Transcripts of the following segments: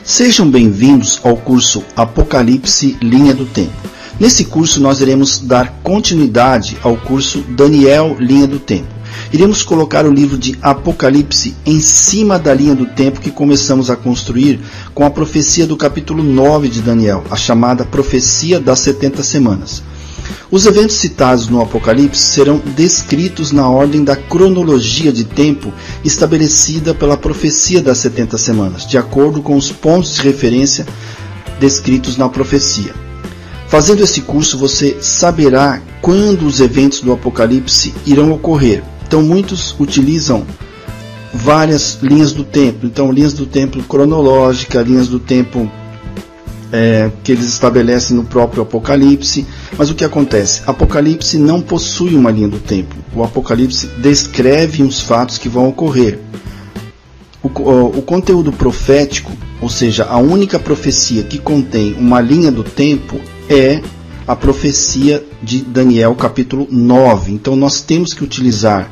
Sejam bem-vindos ao curso Apocalipse Linha do Tempo. Nesse curso nós iremos dar continuidade ao curso Daniel Linha do Tempo. Iremos colocar o livro de Apocalipse em cima da linha do tempo que começamos a construir com a profecia do capítulo 9 de Daniel, a chamada profecia das 70 semanas. Os eventos citados no Apocalipse serão descritos na ordem da cronologia de tempo estabelecida pela profecia das 70 semanas, de acordo com os pontos de referência descritos na profecia. Fazendo esse curso, você saberá quando os eventos do Apocalipse irão ocorrer. Então, muitos utilizam várias linhas do tempo. Então, linhas do tempo cronológica, linhas do tempo que eles estabelecem no próprio Apocalipse. Mas o que acontece? Apocalipse não possui uma linha do tempo. O Apocalipse descreve os fatos que vão ocorrer. O conteúdo profético, ou seja, a única profecia que contém uma linha do tempo é a profecia de Daniel capítulo 9. Então nós temos que utilizar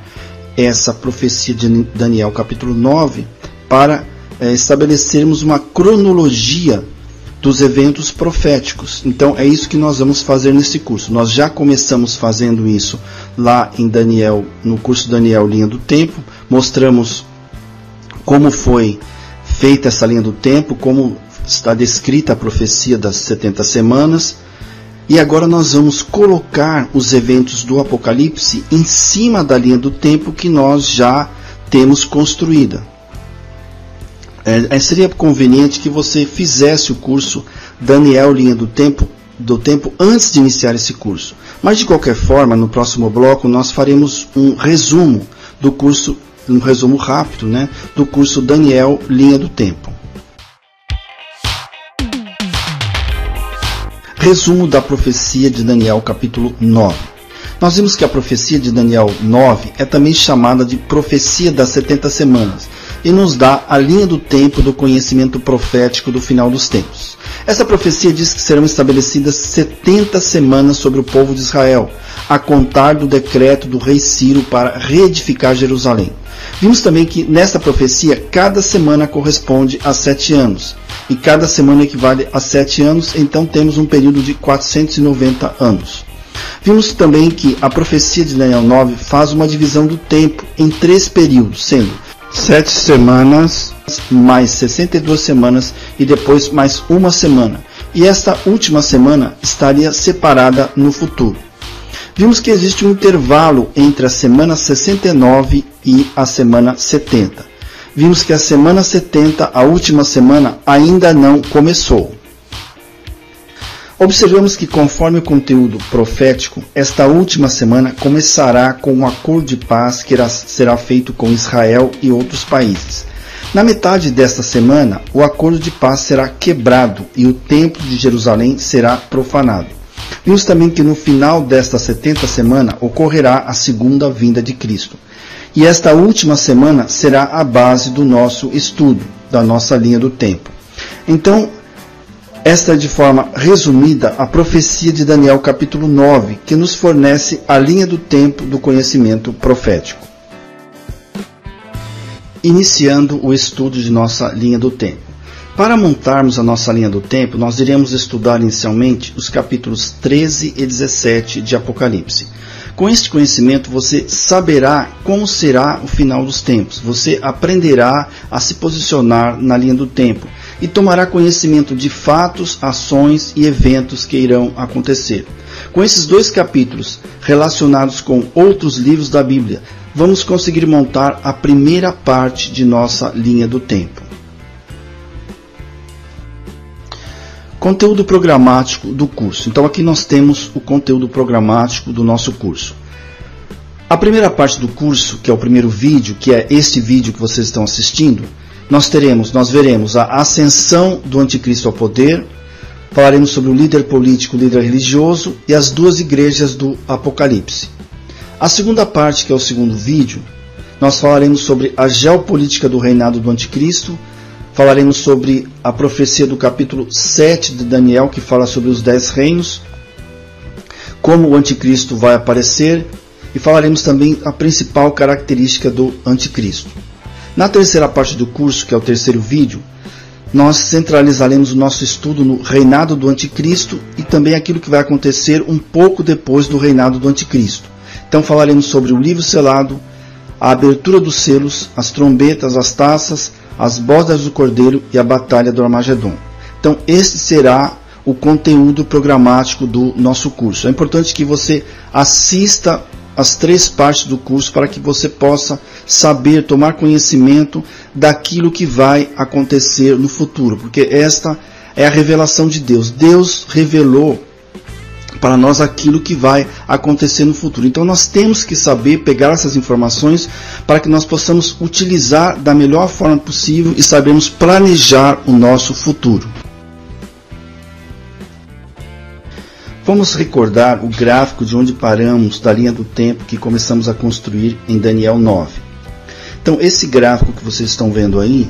essa profecia de Daniel capítulo 9 para estabelecermos uma cronologia dos eventos proféticos. Então é isso que nós vamos fazer nesse curso. Nós já começamos fazendo isso lá em Daniel, no curso Daniel Linha do Tempo. Mostramos como foi feita essa linha do tempo, como está descrita a profecia das 70 semanas. E agora nós vamos colocar os eventos do Apocalipse em cima da linha do tempo que nós já temos construída. Seria conveniente que você fizesse o curso Daniel Linha do Tempo antes de iniciar esse curso. Mas de qualquer forma, no próximo bloco nós faremos um resumo do curso, um resumo rápido, do curso Daniel Linha do Tempo. Resumo da profecia de Daniel capítulo 9. Nós vimos que a profecia de Daniel 9 é também chamada de profecia das 70 semanas e nos dá a linha do tempo do conhecimento profético do final dos tempos. Essa profecia diz que serão estabelecidas 70 semanas sobre o povo de Israel, a contar do decreto do rei Ciro para reedificar Jerusalém. Vimos também que nessa profecia cada semana corresponde a 7 anos. E cada semana equivale a 7 anos, então temos um período de 490 anos. Vimos também que a profecia de Daniel 9 faz uma divisão do tempo em 3 períodos, sendo 7 semanas, mais 62 semanas e depois mais uma semana. E esta última semana estaria separada no futuro. Vimos que existe um intervalo entre a semana 69 e a semana 70. Vimos que a semana 70, a última semana, ainda não começou. Observamos que, conforme o conteúdo profético, esta última semana começará com um acordo de paz que será feito com Israel e outros países. Na metade desta semana, o acordo de paz será quebrado e o templo de Jerusalém será profanado. Vimos também que no final desta 70 semana ocorrerá a segunda vinda de Cristo. E esta última semana será a base do nosso estudo, da nossa linha do tempo. Então, esta é de forma resumida a profecia de Daniel capítulo 9, que nos fornece a linha do tempo do conhecimento profético. Iniciando o estudo de nossa linha do tempo. Para montarmos a nossa linha do tempo, nós iremos estudar inicialmente os capítulos 13 e 17 de Apocalipse. Com este conhecimento, você saberá como será o final dos tempos. Você aprenderá a se posicionar na linha do tempo e tomará conhecimento de fatos, ações e eventos que irão acontecer. Com esses 2 capítulos relacionados com outros livros da Bíblia, vamos conseguir montar a primeira parte de nossa linha do tempo. Conteúdo programático do curso. Então aqui nós temos o conteúdo programático do nosso curso. A primeira parte do curso, que é o primeiro vídeo, que é este vídeo que vocês estão assistindo, nós veremos a ascensão do anticristo ao poder, falaremos sobre o líder político, o líder religioso e as 2 igrejas do Apocalipse. A segunda parte, que é o segundo vídeo, nós falaremos sobre a geopolítica do reinado do anticristo. Falaremos sobre a profecia do capítulo 7 de Daniel, que fala sobre os 10 reinos, como o anticristo vai aparecer, e falaremos também a principal característica do anticristo. Na terceira parte do curso, que é o terceiro vídeo, nós centralizaremos o nosso estudo no reinado do anticristo e também aquilo que vai acontecer um pouco depois do reinado do anticristo. Então falaremos sobre o livro selado, a abertura dos selos, as trombetas, as taças, as bodas do cordeiro e a batalha do Armagedon. Então esse será o conteúdo programático do nosso curso. É importante que você assista as 3 partes do curso para que você possa saber, tomar conhecimento daquilo que vai acontecer no futuro, porque esta é a revelação de Deus. Deus revelou para nós aquilo que vai acontecer no futuro. Então nós temos que saber pegar essas informações para que nós possamos utilizar da melhor forma possível e sabermos planejar o nosso futuro. Vamos recordar o gráfico de onde paramos da linha do tempo que começamos a construir em Daniel 9. Então esse gráfico que vocês estão vendo aí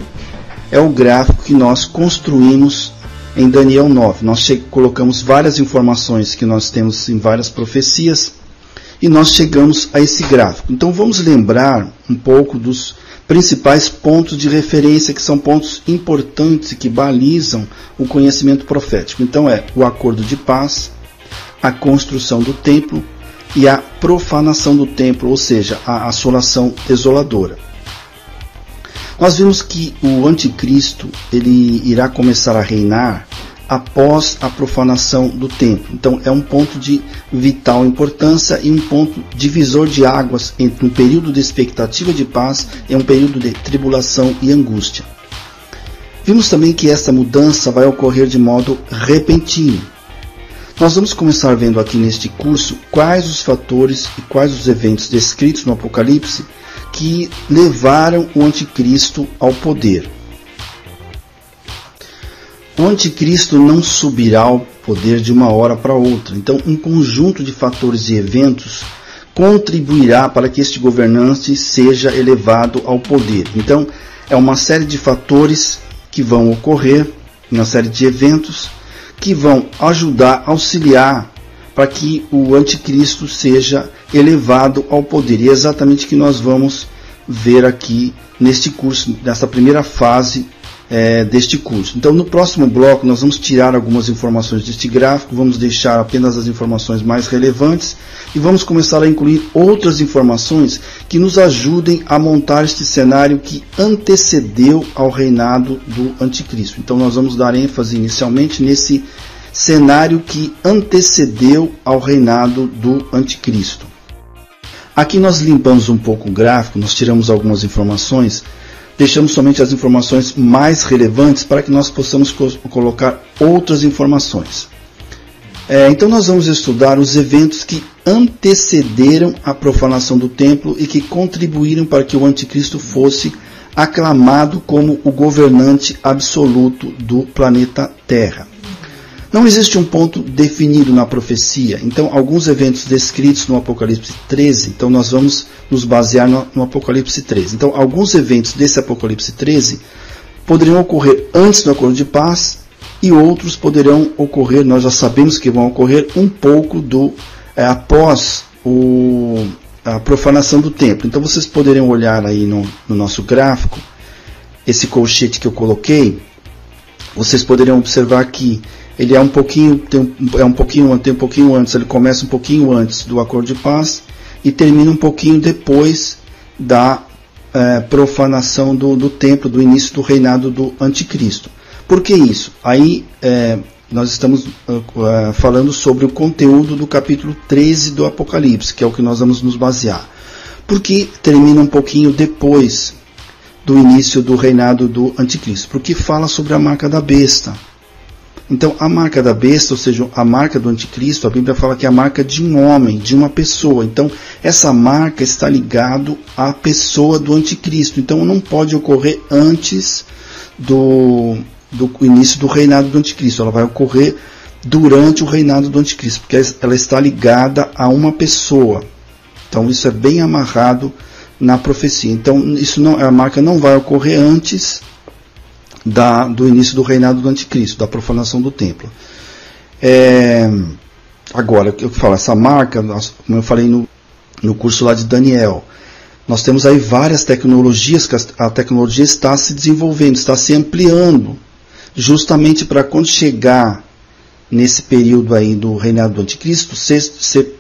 é o gráfico que nós construímos em Daniel 9. Nós colocamos várias informações que nós temos em várias profecias e nós chegamos a esse gráfico. Então vamos lembrar um pouco dos principais pontos de referência, que são pontos importantes e que balizam o conhecimento profético. Então é o acordo de paz, a construção do templo e a profanação do templo, ou seja, a assolação desoladora. Nós vimos que o anticristo ele irá começar a reinar após a profanação do templo. Então é um ponto de vital importância e um ponto divisor de águas entre um período de expectativa de paz e um período de tribulação e angústia. Vimos também que essa mudança vai ocorrer de modo repentino. Nós vamos começar vendo aqui neste curso quais os fatores e quais os eventos descritos no Apocalipse que levaram o anticristo ao poder. O anticristo não subirá ao poder de uma hora para outra. Então, um conjunto de fatores e eventos contribuirá para que este governante seja elevado ao poder. Então, é uma série de fatores que vão ocorrer, uma série de eventos que vão ajudar, auxiliar para que o anticristo seja elevado ao poder. E é exatamente o que nós vamos ver aqui neste curso, nessa primeira fase deste curso. Então no próximo bloco nós vamos tirar algumas informações deste gráfico, vamos deixar apenas as informações mais relevantes e vamos começar a incluir outras informações que nos ajudem a montar este cenário que antecedeu ao reinado do anticristo. Então nós vamos dar ênfase inicialmente nesse cenário que antecedeu ao reinado do anticristo. Aqui nós limpamos um pouco o gráfico, nós tiramos algumas informações, deixamos somente as informações mais relevantes para que nós possamos colocar outras informações. Então nós vamos estudar os eventos que antecederam a profanação do templo e que contribuíram para que o anticristo fosse aclamado como o governante absoluto do planeta Terra. Não existe um ponto definido na profecia, então alguns eventos descritos no Apocalipse 13, então nós vamos nos basear no Apocalipse 13. Então alguns eventos desse Apocalipse 13 poderiam ocorrer antes do acordo de paz e outros poderão ocorrer, nós já sabemos que vão ocorrer um pouco após a profanação do templo. Então vocês poderão olhar aí no nosso gráfico, esse colchete que eu coloquei, vocês poderão observar que ele é um pouquinho antes, ele começa um pouquinho antes do acordo de paz e termina um pouquinho depois da profanação do templo, do início do reinado do anticristo. Por que isso? Aí nós estamos falando sobre o conteúdo do capítulo 13 do Apocalipse, que é o que nós vamos nos basear. Porque termina um pouquinho depois do início do reinado do anticristo? Porque fala sobre a marca da besta. Então, a marca da besta, ou seja, a marca do anticristo, a Bíblia fala que é a marca de um homem, de uma pessoa. Então, essa marca está ligada à pessoa do anticristo. Então, não pode ocorrer antes do início do reinado do anticristo. Ela vai ocorrer durante o reinado do anticristo, porque ela está ligada a uma pessoa. Então, isso é bem amarrado na profecia. Então, a marca não vai ocorrer antes do início do reinado do anticristo, da profanação do templo. Agora, eu falo, essa marca, como eu falei no curso lá de Daniel, nós temos aí várias tecnologias, que a tecnologia está se desenvolvendo, está se ampliando. justamente para quando chegar nesse período aí do reinado do anticristo, ser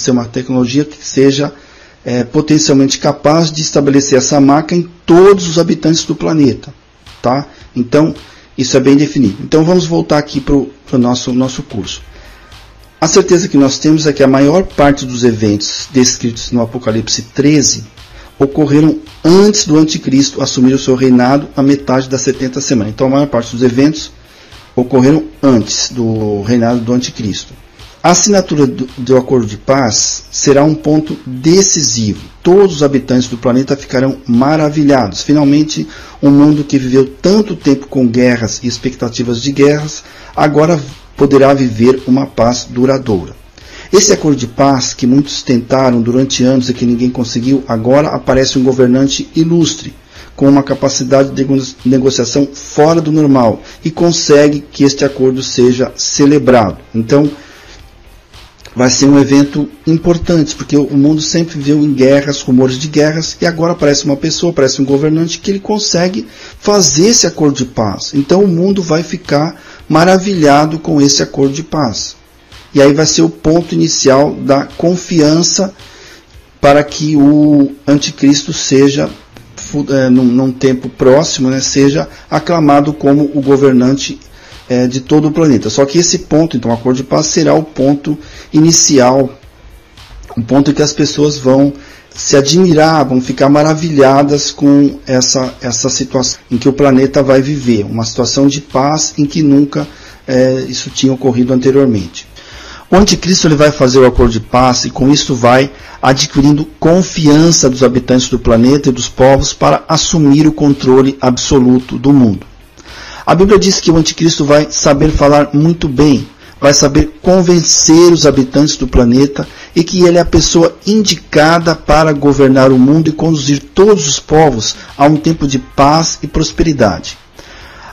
uma tecnologia que seja potencialmente capaz de estabelecer essa marca em todos os habitantes do planeta. Tá? Então, isso é bem definido. Então, vamos voltar aqui para o nosso curso. A certeza que nós temos é que a maior parte dos eventos descritos no Apocalipse 13 ocorreram antes do anticristo assumir o seu reinado a metade das 70 semanas. Então, a maior parte dos eventos ocorreram antes do reinado do anticristo. A assinatura do acordo de paz será um ponto decisivo. Todos os habitantes do planeta ficarão maravilhados. Finalmente, um mundo que viveu tanto tempo com guerras e expectativas de guerras, agora poderá viver uma paz duradoura. Esse acordo de paz, que muitos tentaram durante anos e que ninguém conseguiu, agora aparece um governante ilustre, com uma capacidade de negociação fora do normal, e consegue que este acordo seja celebrado. Então, vai ser um evento importante, porque o mundo sempre viveu em guerras, rumores de guerras, e agora aparece uma pessoa, aparece um governante que ele consegue fazer esse acordo de paz. Então o mundo vai ficar maravilhado com esse acordo de paz. E aí vai ser o ponto inicial da confiança para que o anticristo seja, num tempo próximo, né, seja aclamado como o governante de todo o planeta. Só que esse ponto, então, o acordo de paz será o ponto inicial, um ponto em que as pessoas vão se admirar, vão ficar maravilhadas com essa situação em que o planeta vai viver, uma situação de paz em que nunca isso tinha ocorrido anteriormente. O anticristo ele vai fazer o acordo de paz e com isso vai adquirindo confiança dos habitantes do planeta e dos povos para assumir o controle absoluto do mundo. A Bíblia diz que o anticristo vai saber falar muito bem, vai saber convencer os habitantes do planeta e que ele é a pessoa indicada para governar o mundo e conduzir todos os povos a um tempo de paz e prosperidade.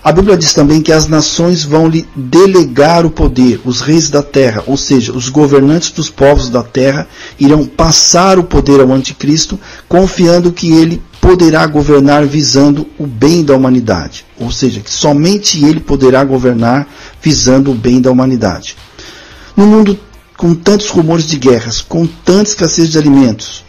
A Bíblia diz também que as nações vão lhe delegar o poder, os reis da terra, ou seja, os governantes dos povos da terra irão passar o poder ao anticristo, confiando que ele poderá governar visando o bem da humanidade. Ou seja, que somente ele poderá governar visando o bem da humanidade. No mundo com tantos rumores de guerras, com tanta escassez de alimentos,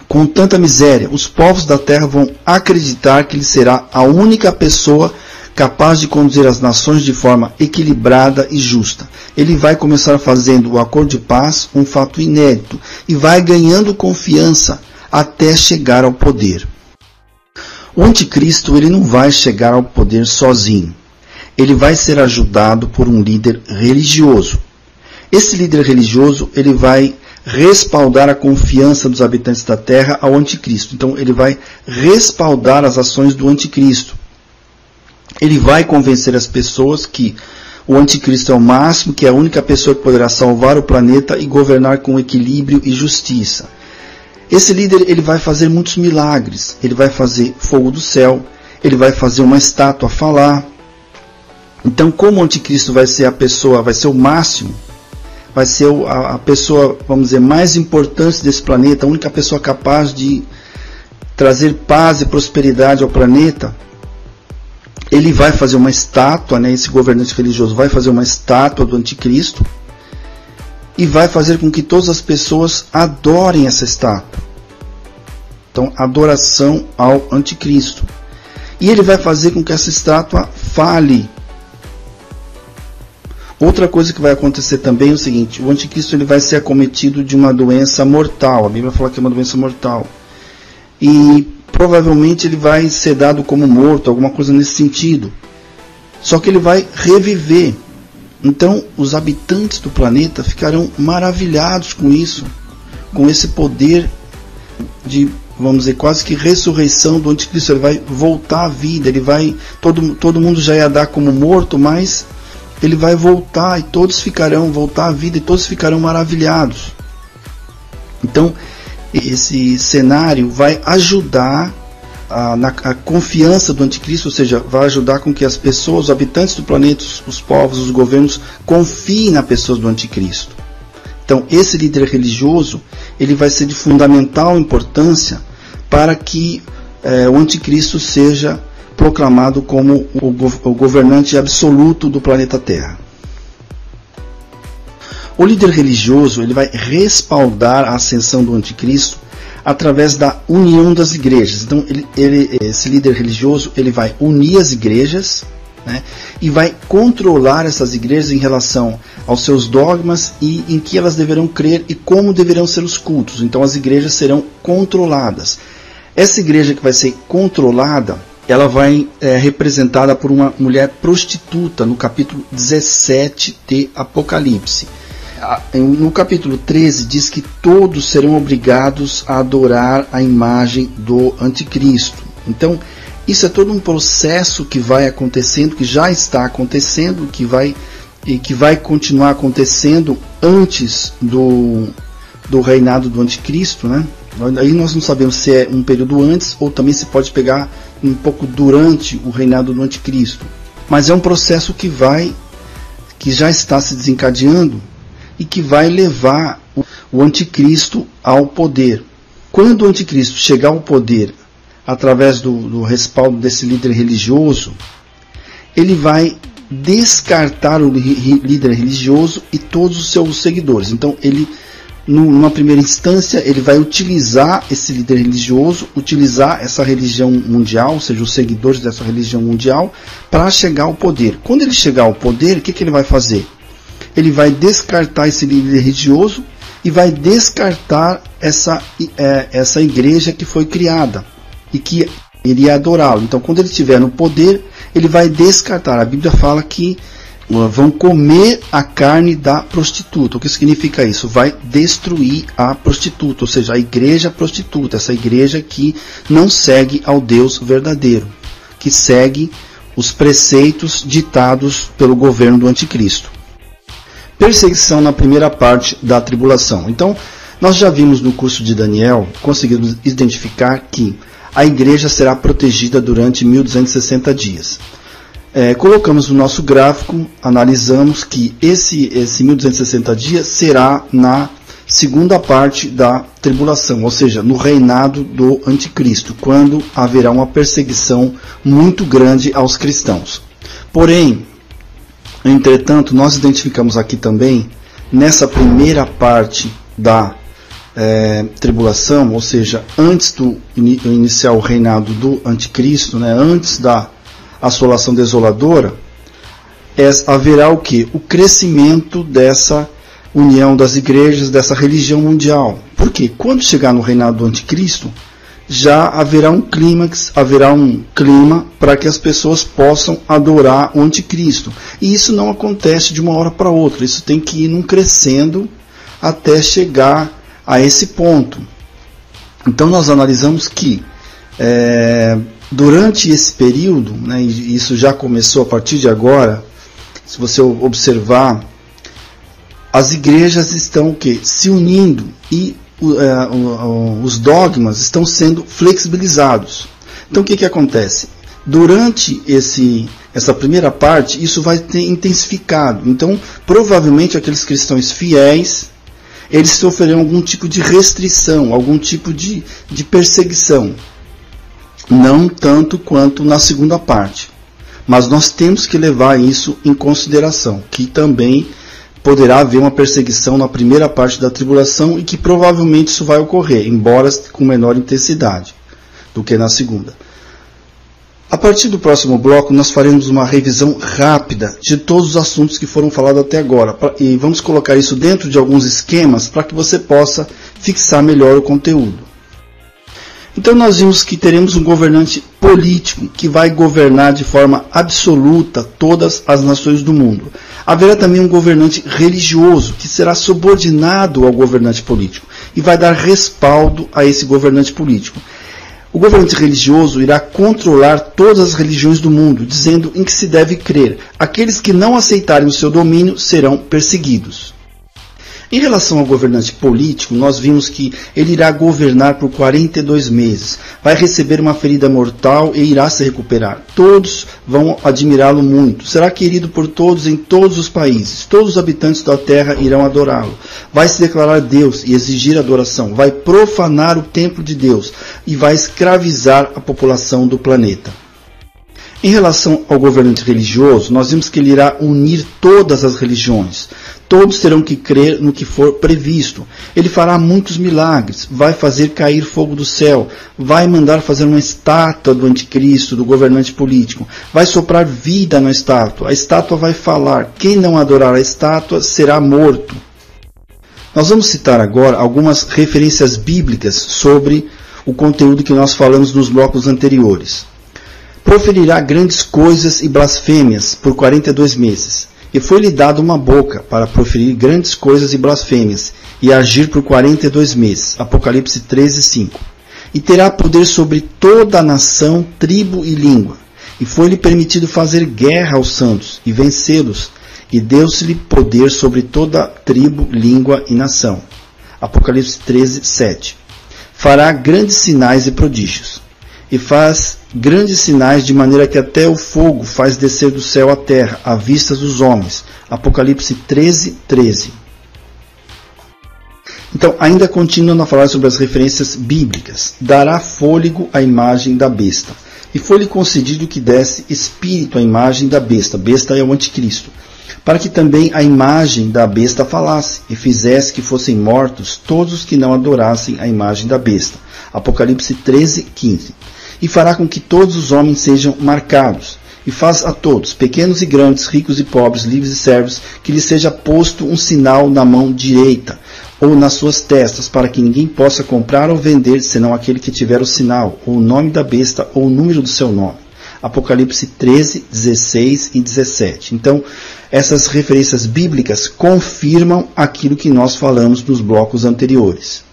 com tanta miséria, os povos da terra vão acreditar que ele será a única pessoa capaz de conduzir as nações de forma equilibrada e justa. Ele vai começar fazendo o acordo de paz um fato inédito e vai ganhando confiança até chegar ao poder. O anticristo ele não vai chegar ao poder sozinho. Ele vai ser ajudado por um líder religioso. Esse líder religioso ele vai respaldar a confiança dos habitantes da terra ao anticristo. Então ele vai respaldar as ações do anticristo. Ele vai convencer as pessoas que o anticristo é o máximo, que é a única pessoa que poderá salvar o planeta e governar com equilíbrio e justiça. Esse líder ele vai fazer muitos milagres. Ele vai fazer fogo do céu, ele vai fazer uma estátua falar. Então, como o anticristo vai ser a pessoa, vai ser o máximo, vai ser a pessoa, vamos dizer, mais importante desse planeta, a única pessoa capaz de trazer paz e prosperidade ao planeta, ele vai fazer uma estátua, né, esse governante religioso vai fazer uma estátua do anticristo e vai fazer com que todas as pessoas adorem essa estátua. Então, adoração ao anticristo. E ele vai fazer com que essa estátua fale. Outra coisa que vai acontecer também é o seguinte: o anticristo ele vai ser acometido de uma doença mortal. A Bíblia fala que é uma doença mortal. E provavelmente ele vai ser dado como morto, alguma coisa nesse sentido. Só que ele vai reviver. Então, os habitantes do planeta ficarão maravilhados com isso, com esse poder de, vamos dizer, quase que ressurreição do anticristo. Ele vai voltar à vida, ele vai, todo mundo já ia dar como morto, mas ele vai voltar e todos ficarão, voltar à vida e todos ficarão maravilhados. Então, esse cenário vai ajudar a confiança do anticristo, ou seja, vai ajudar com que as pessoas, os habitantes do planeta, os povos, os governos, confiem na pessoa do anticristo. Então, esse líder religioso, ele vai ser de fundamental importância para que o anticristo seja proclamado como o governante absoluto do planeta Terra. O líder religioso ele vai respaldar a ascensão do anticristo através da união das igrejas. Então, esse líder religioso ele vai unir as igrejas, né, e vai controlar essas igrejas em relação aos seus dogmas e em que elas deverão crer e como deverão ser os cultos. Então, as igrejas serão controladas. Essa igreja que vai ser controlada, ela vai representada por uma mulher prostituta no capítulo 17 de Apocalipse. No capítulo 13 diz que todos serão obrigados a adorar a imagem do anticristo. Então, isso é todo um processo que vai acontecendo, que já está acontecendo, que vai continuar acontecendo antes do reinado do anticristo, né? Aí nós não sabemos se é um período antes ou também se pode pegar um pouco durante o reinado do anticristo. Mas é um processo que já está se desencadeando e que vai levar o anticristo ao poder. Quando o anticristo chegar ao poder através do respaldo desse líder religioso, ele vai descartar o líder religioso e todos os seus seguidores. Então, numa primeira instância, ele vai utilizar esse líder religioso, utilizar essa religião mundial, ou seja, os seguidores dessa religião mundial, para chegar ao poder. Quando ele chegar ao poder, o que ele vai fazer? Ele vai descartar esse líder religioso e vai descartar essa igreja que foi criada e que ele ia adorá-lo. Então, quando ele estiver no poder, ele vai descartar. A Bíblia fala que vão comer a carne da prostituta. O que significa isso? Vai destruir a prostituta, ou seja, a igreja prostituta, essa igreja que não segue ao Deus verdadeiro, que segue os preceitos ditados pelo governo do anticristo. Perseguição na primeira parte da tribulação. Então, nós já vimos no curso de Daniel, conseguimos identificar que a igreja será protegida durante 1260 dias. Colocamos no nosso gráfico, analisamos que esse 1260 dias será na segunda parte da tribulação, ou seja, no reinado do anticristo, quando haverá uma perseguição muito grande aos cristãos. Porém, entretanto, nós identificamos aqui também, nessa primeira parte da tribulação, ou seja, antes do iniciar o reinado do anticristo, né, antes da assolação desoladora, haverá o quê? O crescimento dessa união das igrejas, dessa religião mundial. Por quê? Quando chegar no reinado do anticristo, já haverá um clímax, haverá um clima para que as pessoas possam adorar o anticristo. E isso não acontece de uma hora para outra, isso tem que ir num crescendo até chegar a esse ponto. Então nós analisamos que durante esse período, né, e isso já começou a partir de agora, se você observar, as igrejas estão o quê? Se unindo e os dogmas estão sendo flexibilizados. Então o que acontece? Durante essa primeira parte, isso vai ter intensificado. Então, provavelmente aqueles cristãos fiéis, eles sofrerão algum tipo de restrição, algum tipo de perseguição. Não tanto quanto na segunda parte. Mas nós temos que levar isso em consideração, que também poderá haver uma perseguição na primeira parte da tribulação e que provavelmente isso vai ocorrer, embora com menor intensidade do que na segunda. A partir do próximo bloco, nós faremos uma revisão rápida de todos os assuntos que foram falados até agora. E vamos colocar isso dentro de alguns esquemas para que você possa fixar melhor o conteúdo. Então nós vimos que teremos um governante político que vai governar de forma absoluta todas as nações do mundo. Haverá também um governante religioso que será subordinado ao governante político e vai dar respaldo a esse governante político. O governante religioso irá controlar todas as religiões do mundo, dizendo em que se deve crer. Aqueles que não aceitarem o seu domínio serão perseguidos. Em relação ao governante político, nós vimos que ele irá governar por 42 meses. Vai receber uma ferida mortal e irá se recuperar. Todos vão admirá-lo muito. Será querido por todos em todos os países. Todos os habitantes da terra irão adorá-lo. Vai se declarar Deus e exigir adoração. Vai profanar o templo de Deus e vai escravizar a população do planeta. Em relação ao governante religioso, nós vimos que ele irá unir todas as religiões. Todos terão que crer no que for previsto. Ele fará muitos milagres, vai fazer cair fogo do céu, vai mandar fazer uma estátua do anticristo, do governante político, vai soprar vida na estátua, a estátua vai falar, quem não adorar a estátua será morto. Nós vamos citar agora algumas referências bíblicas sobre o conteúdo que nós falamos nos blocos anteriores. Proferirá grandes coisas e blasfêmias por 42 meses. E foi-lhe dado uma boca para proferir grandes coisas e blasfêmias, e agir por 42 meses. Apocalipse 13:5. E terá poder sobre toda a nação, tribo e língua. E foi-lhe permitido fazer guerra aos santos, e vencê-los. E deu-se-lhe poder sobre toda tribo, língua e nação. Apocalipse 13:7. Fará grandes sinais e prodígios. E faz grandes sinais de maneira que até o fogo faz descer do céu à terra, à vista dos homens. Apocalipse 13:13. Então, ainda continuando a falar sobre as referências bíblicas. Dará fôlego à imagem da besta. E foi-lhe concedido que desse espírito à imagem da besta. Besta é o anticristo. Para que também a imagem da besta falasse, e fizesse que fossem mortos todos os que não adorassem a imagem da besta. Apocalipse 13:15. E fará com que todos os homens sejam marcados, e faz a todos, pequenos e grandes, ricos e pobres, livres e servos, que lhes seja posto um sinal na mão direita, ou nas suas testas, para que ninguém possa comprar ou vender, senão aquele que tiver o sinal, ou o nome da besta, ou o número do seu nome. Apocalipse 13:16 e 17. Então, essas referências bíblicas confirmam aquilo que nós falamos nos blocos anteriores.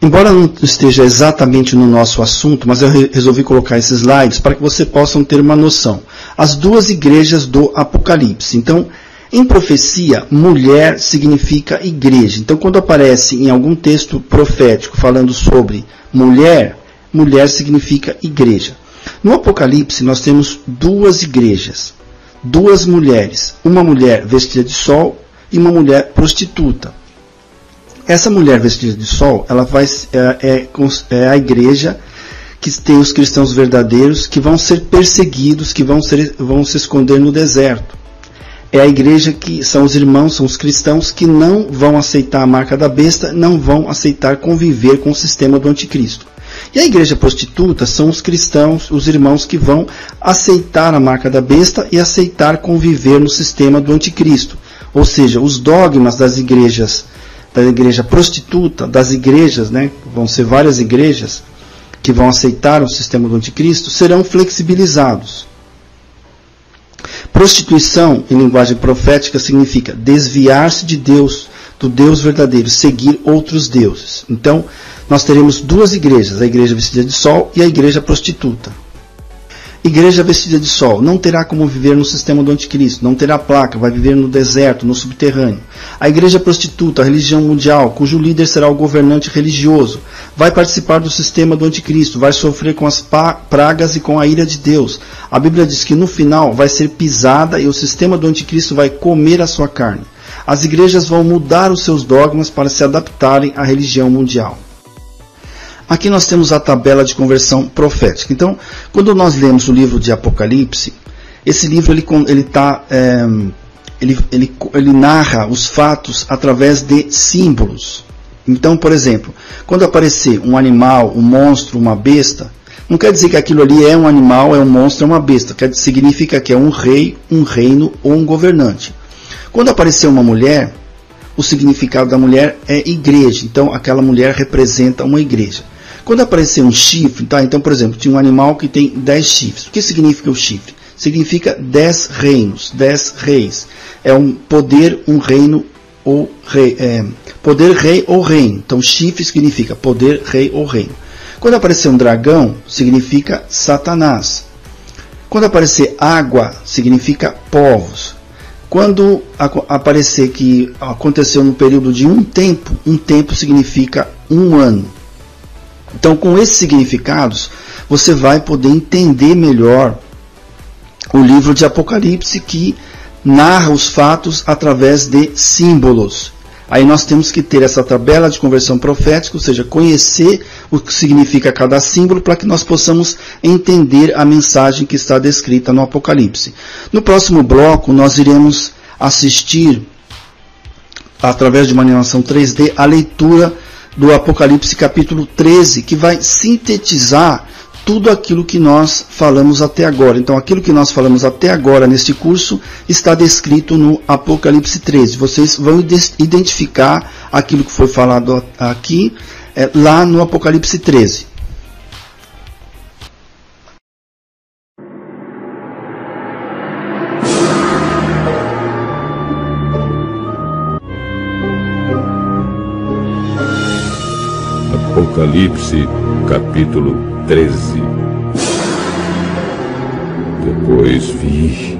Embora não esteja exatamente no nosso assunto, mas eu resolvi colocar esses slides para que vocês possam ter uma noção. As duas igrejas do Apocalipse. Então, em profecia, mulher significa igreja. Então, quando aparece em algum texto profético falando sobre mulher, mulher significa igreja. No Apocalipse, nós temos duas igrejas, duas mulheres. Uma mulher vestida de sol e uma mulher prostituta. Essa mulher vestida de sol, ela é a igreja que tem os cristãos verdadeiros que vão ser perseguidos, que vão se esconder no deserto. É a igreja que são os irmãos, são os cristãos que não vão aceitar a marca da besta, não vão aceitar conviver com o sistema do anticristo. E a igreja prostituta são os cristãos, os irmãos que vão aceitar a marca da besta e aceitar conviver no sistema do anticristo. Ou seja, os dogmas das igrejas, da igreja prostituta, das igrejas, vão ser várias igrejas que vão aceitar o sistema do anticristo, serão flexibilizados. Prostituição, em linguagem profética, significa desviar-se de Deus, do Deus verdadeiro, seguir outros deuses. Então, nós teremos duas igrejas, a igreja vestida de sol e a igreja prostituta. Igreja vestida de sol não terá como viver no sistema do anticristo, não terá placa, vai viver no deserto, no subterrâneo. A igreja prostituta, a religião mundial, cujo líder será o governante religioso, vai participar do sistema do anticristo, vai sofrer com as pragas e com a ira de Deus. A Bíblia diz que no final vai ser pisada e o sistema do anticristo vai comer a sua carne. As igrejas vão mudar os seus dogmas para se adaptarem à religião mundial. Aqui nós temos a tabela de conversão profética. Então, quando nós lemos o livro de Apocalipse, esse livro ele narra os fatos através de símbolos. Então, por exemplo, quando aparecer um animal, um monstro, uma besta, não quer dizer que aquilo ali é um animal, é um monstro, é uma besta. Significa que é um rei, um reino ou um governante. Quando aparecer uma mulher, o significado da mulher é igreja. Então, aquela mulher representa uma igreja. Quando aparecer um chifre, então, por exemplo, tinha um animal que tem 10 chifres. O que significa o chifre? Significa 10 reinos, 10 reis. É um poder, um reino ou rei. Poder, rei ou reino. Então, chifre significa poder, rei ou reino. Quando aparecer um dragão, significa Satanás. Quando aparecer água, significa povos. Quando aparecer que aconteceu no período de um tempo significa um ano. Então, com esses significados, você vai poder entender melhor o livro de Apocalipse, que narra os fatos através de símbolos. Aí nós temos que ter essa tabela de conversão profética, ou seja, conhecer o que significa cada símbolo para que nós possamos entender a mensagem que está descrita no Apocalipse. No próximo bloco, nós iremos assistir, através de uma animação 3D, a leitura do Apocalipse capítulo 13, que vai sintetizar tudo aquilo que nós falamos até agora. Então, aquilo que nós falamos até agora neste curso está descrito no Apocalipse 13. Vocês vão identificar aquilo que foi falado aqui, lá no Apocalipse 13. Apocalipse, capítulo 13. Depois vi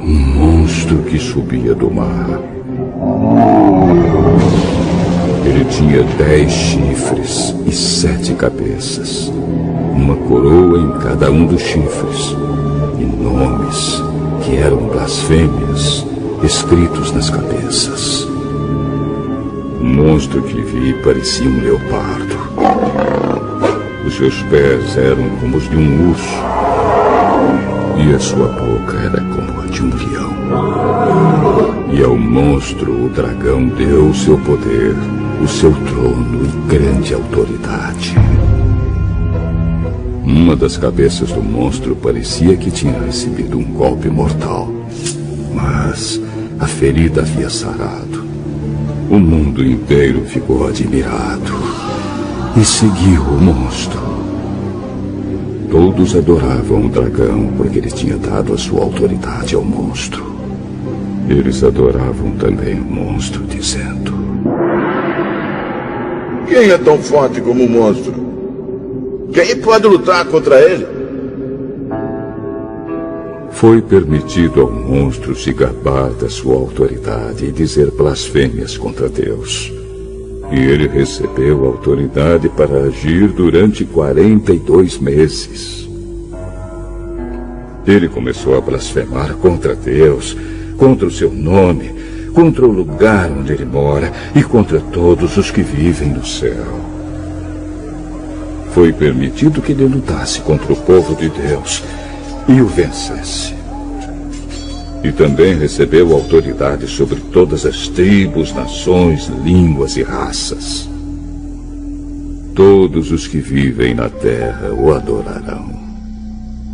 um monstro que subia do mar. Ele tinha 10 chifres e 7 cabeças, uma coroa em cada um dos chifres, e nomes que eram blasfêmias escritos nas cabeças. O monstro que vi parecia um leopardo. Os seus pés eram como os de um urso, e a sua boca era como a de um leão. E ao monstro o dragão deu o seu poder, o seu trono e grande autoridade. Uma das cabeças do monstro parecia que tinha recebido um golpe mortal, mas a ferida havia sarado. O mundo inteiro ficou admirado e seguiu o monstro. Todos adoravam o dragão porque ele tinha dado a sua autoridade ao monstro. Eles adoravam também o monstro, dizendo: quem é tão forte como o monstro? Quem pode lutar contra ele? Foi permitido ao monstro se gabar da sua autoridade e dizer blasfêmias contra Deus. E ele recebeu autoridade para agir durante 42 meses. Ele começou a blasfemar contra Deus, contra o seu nome, contra o lugar onde ele mora e contra todos os que vivem no céu. Foi permitido que ele lutasse contra o povo de Deus e o vencesse. E também recebeu autoridade sobre todas as tribos, nações, línguas e raças. Todos os que vivem na terra o adorarão,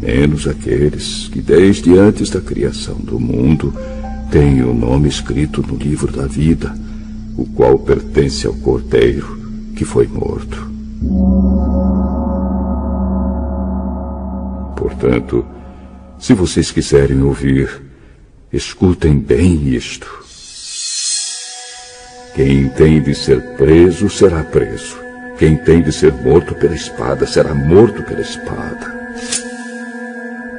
menos aqueles que desde antes da criação do mundo têm o nome escrito no livro da vida, o qual pertence ao Cordeiro que foi morto. Portanto, se vocês quiserem ouvir, escutem bem isto. Quem tem de ser preso será preso. Quem tem de ser morto pela espada será morto pela espada.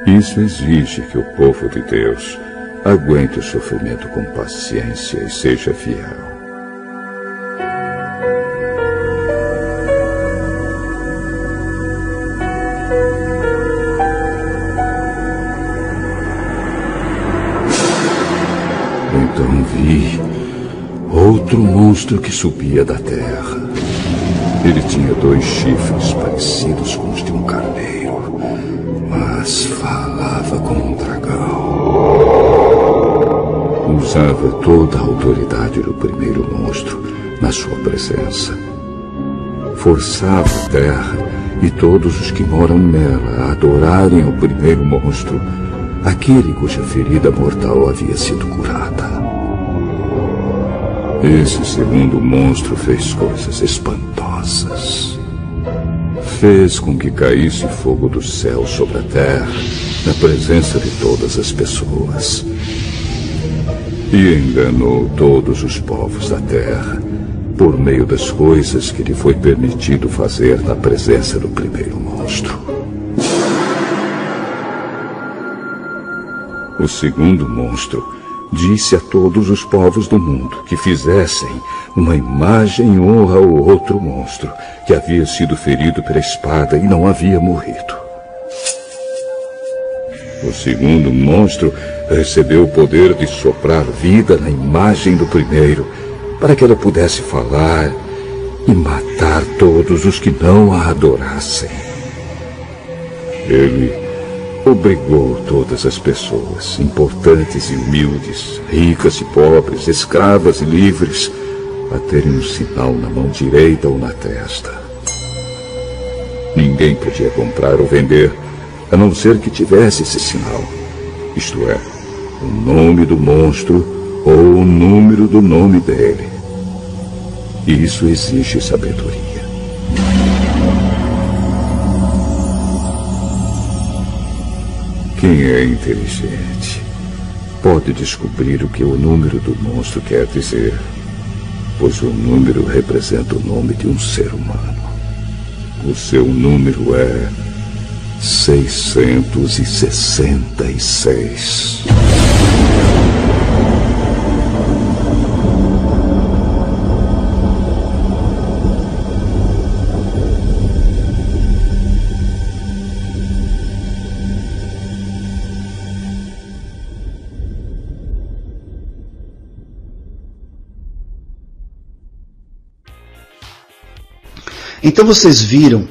Isso exige que o povo de Deus aguente o sofrimento com paciência e seja fiel. Então vi outro monstro que subia da terra. Ele tinha 2 chifres parecidos com os de um carneiro, mas falava como um dragão. Usava toda a autoridade do primeiro monstro na sua presença. Forçava a terra e todos os que moram nela a adorarem o primeiro monstro, aquele cuja ferida mortal havia sido curada. Esse segundo monstro fez coisas espantosas. Fez com que caísse fogo do céu sobre a terra, na presença de todas as pessoas. E enganou todos os povos da terra, por meio das coisas que lhe foi permitido fazer na presença do primeiro monstro. O segundo monstro disse a todos os povos do mundo que fizessem uma imagem em honra ao outro monstro, que havia sido ferido pela espada e não havia morrido. O segundo monstro recebeu o poder de soprar vida na imagem do primeiro, para que ela pudesse falar e matar todos os que não a adorassem. Ele obrigou todas as pessoas, importantes e humildes, ricas e pobres, escravas e livres, a terem um sinal na mão direita ou na testa. Ninguém podia comprar ou vender, a não ser que tivesse esse sinal, isto é, o nome do monstro ou o número do nome dele. E isso exige sabedoria. Quem é inteligente pode descobrir o que o número do monstro quer dizer, pois o número representa o nome de um ser humano. O seu número é 666. Então vocês viram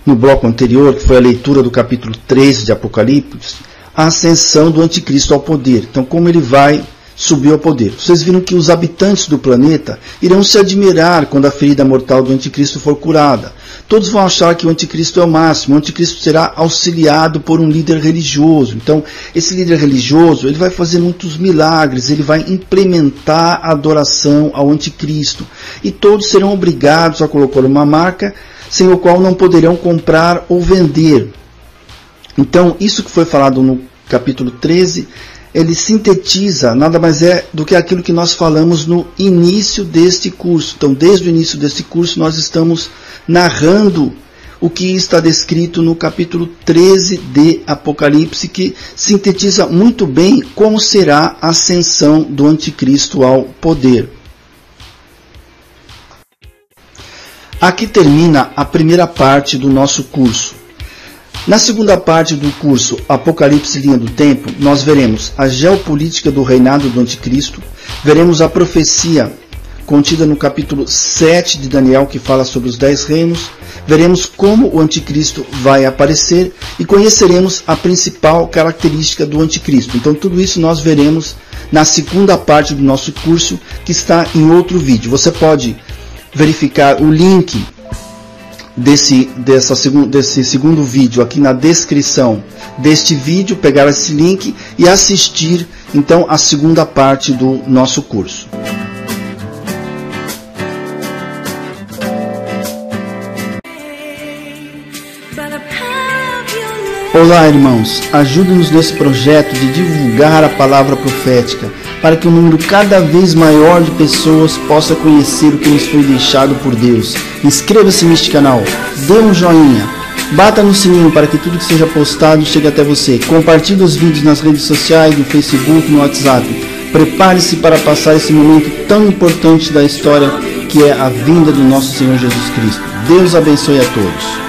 no bloco anterior, que foi a leitura do capítulo 13 de Apocalipse, a ascensão do anticristo ao poder. Então, como ele vai subir ao poder. Vocês viram que os habitantes do planeta irão se admirar quando a ferida mortal do anticristo for curada. Todos vão achar que o anticristo é o máximo. O anticristo será auxiliado por um líder religioso. Então, esse líder religioso, ele vai fazer muitos milagres, ele vai implementar a adoração ao anticristo. E todos serão obrigados a colocar uma marca sem o qual não poderão comprar ou vender. Então, isso que foi falado no capítulo 13, ele sintetiza, nada mais é do que aquilo que nós falamos no início deste curso. Então, desde o início deste curso, nós estamos narrando o que está descrito no capítulo 13 de Apocalipse, que sintetiza muito bem como será a ascensão do anticristo ao poder. Aqui termina a primeira parte do nosso curso. Na segunda parte do curso Apocalipse Linha do Tempo, nós veremos a geopolítica do reinado do anticristo, veremos a profecia contida no capítulo 7 de Daniel, que fala sobre os 10 reinos, veremos como o anticristo vai aparecer e conheceremos a principal característica do anticristo. Então tudo isso nós veremos na segunda parte do nosso curso, que está em outro vídeo. Você pode verificar o link desse segundo vídeo aqui na descrição deste vídeo, pegar esse link e assistir então a segunda parte do nosso curso. Olá, irmãos, ajude-nos nesse projeto de divulgar a palavra profética, para que um número cada vez maior de pessoas possa conhecer o que nos foi deixado por Deus. Inscreva-se neste canal, dê um joinha, bata no sininho para que tudo que seja postado chegue até você. Compartilhe os vídeos nas redes sociais, no Facebook, no WhatsApp. Prepare-se para passar esse momento tão importante da história, que é a vinda do nosso Senhor Jesus Cristo. Deus abençoe a todos.